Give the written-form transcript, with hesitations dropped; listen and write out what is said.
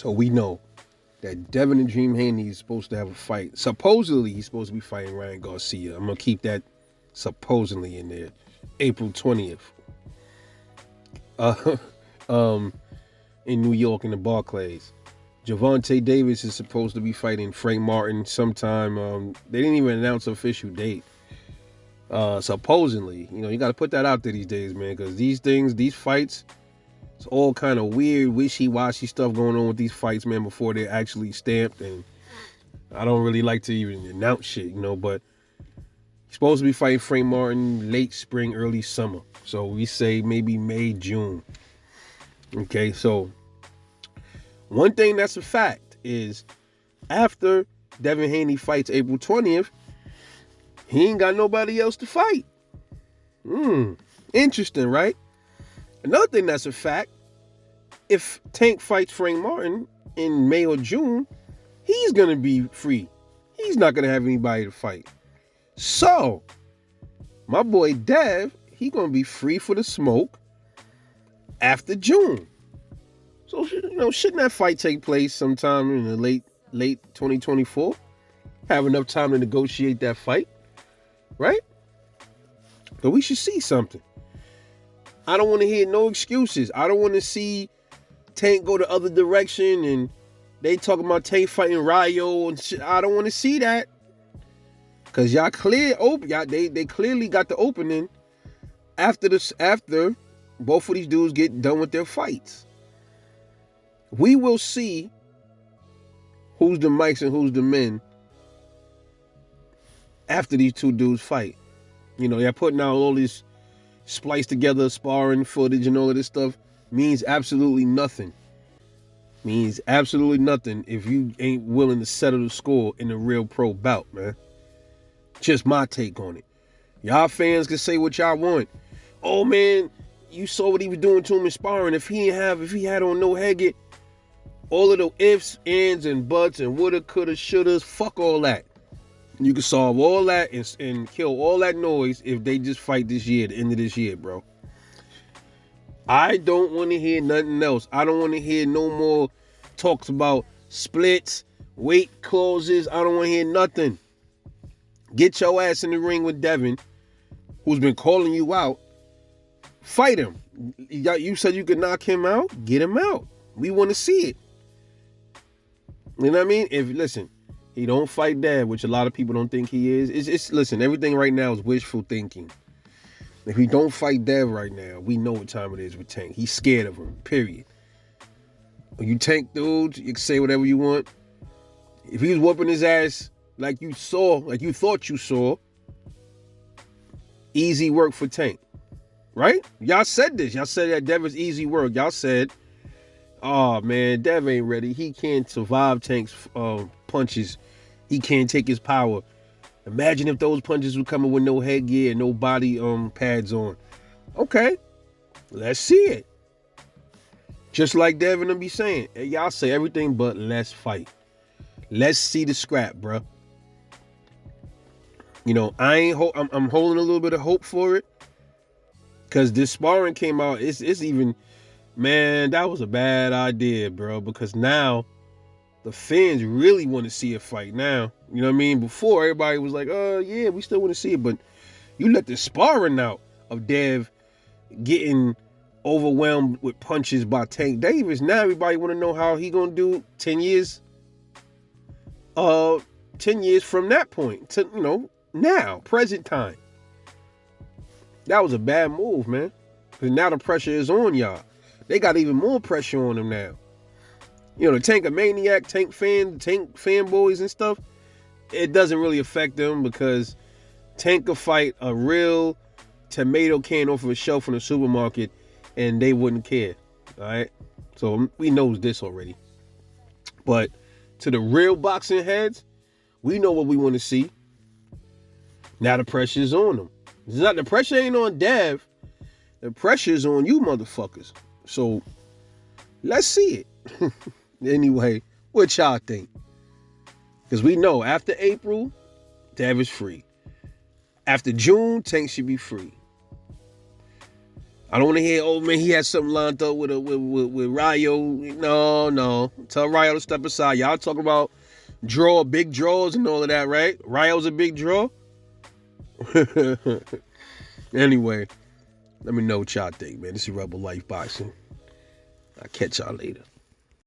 So we know that Devin and Dream Haney is supposed to have a fight. Supposedly, he's supposed to be fighting Ryan Garcia. I'm going to keep that supposedly in there. April 20th. Uh, um, in New York in the Barclays. Gervonta Davis is supposed to be fighting Frank Martin sometime. They didn't even announce an official date. Supposedly, you got to put that out there these days, man, because these fights, it's all kind of weird, wishy-washy stuff going on with these fights, man, before they're actually stamped. And I don't really like to even announce shit, but he's supposed to be fighting Frank Martin late spring, early summer. So we say maybe May, June. Okay, so one thing that's a fact is after Devin Haney fights April 20th, he ain't got nobody else to fight. Interesting, right? Another thing that's a fact, if Tank fights Frank Martin in May or June, he's going to be free. He's not going to have anybody to fight. So, my boy Dev, he going to be free for the smoke after June. So, shouldn't that fight take place sometime in the late 2024? Have enough time to negotiate that fight, right? But we should see something. I don't want to hear no excuses. I don't want to see Tank go the other direction and they talking about Tank fighting Rayo and shit. I don't want to see that. Cause y'all they clearly got the opening after both of these dudes get done with their fights. We will see who's the mics and who's the men after these two dudes fight. They're putting out all this spliced together sparring footage and all of this stuff. Means absolutely nothing. Means absolutely nothing if you ain't willing to settle the score in a real pro bout, man. Just my take on it. Y'all fans can say what y'all want. Oh man, you saw what he was doing to him in sparring. If he had on no headgear, all of the ifs, ands, and buts, and woulda, coulda, shouldas, fuck all that. You can solve all that and kill all that noise if they just fight this year, the end of this year, bro. I don't want to hear nothing else. I don't want to hear no more talks about splits, weight clauses. I don't want to hear nothing. Get your ass in the ring with Devin, who's been calling you out. Fight him. You said you could knock him out. Get him out. We want to see it. You know what I mean? Listen, he don't fight Dev, which a lot of people don't think he is. Listen, everything right now is wishful thinking. If he don't fight Dev right now, we know what time it is with Tank. He's scared of him, period. When you Tank dudes, you can say whatever you want. If he was whooping his ass like you thought you saw, easy work for Tank. Right? Y'all said this. Y'all said that Dev is easy work. Y'all said, oh man, Dev ain't ready. He can't survive Tank's punches. He can't take his power. Imagine if those punches were coming with no headgear and no body pads on. Okay, let's see it. Just like Devin will be saying, hey, y'all say everything but let's fight. Let's see the scrap, bro. I'm holding a little bit of hope for it. Because this sparring came out, it's even, man, that was a bad idea, bro. Because now the fans really want to see a fight now. You know what I mean? Before, everybody was like, oh, yeah, we still want to see it. But you let the sparring out of Dev getting overwhelmed with punches by Tank Davis. Now everybody want to know how he going to do 10 years. 10 years from that point to, now, present time. That was a bad move, man. Because now the pressure is on y'all. They got even more pressure on them now. The Tank a maniac, Tank fanboys and stuff, it doesn't really affect them because Tank could fight a real tomato can off of a shelf in a supermarket and they wouldn't care. All right? So we knows this already. But to the real boxing heads, we know what we want to see. Now the pressure is on them. The pressure ain't on Dev. The pressure is on you motherfuckers. So let's see it. Anyway, what y'all think? Because we know after April, Dev is free. After June, Tank should be free. I don't want to hear, oh man, he had something lined up with Ryo. No. Tell Ryo to step aside. Y'all talk about big draws and all of that, right? Ryo's a big draw. Anyway, let me know what y'all think, man. This is Rebel Life Boxing. I'll catch y'all later.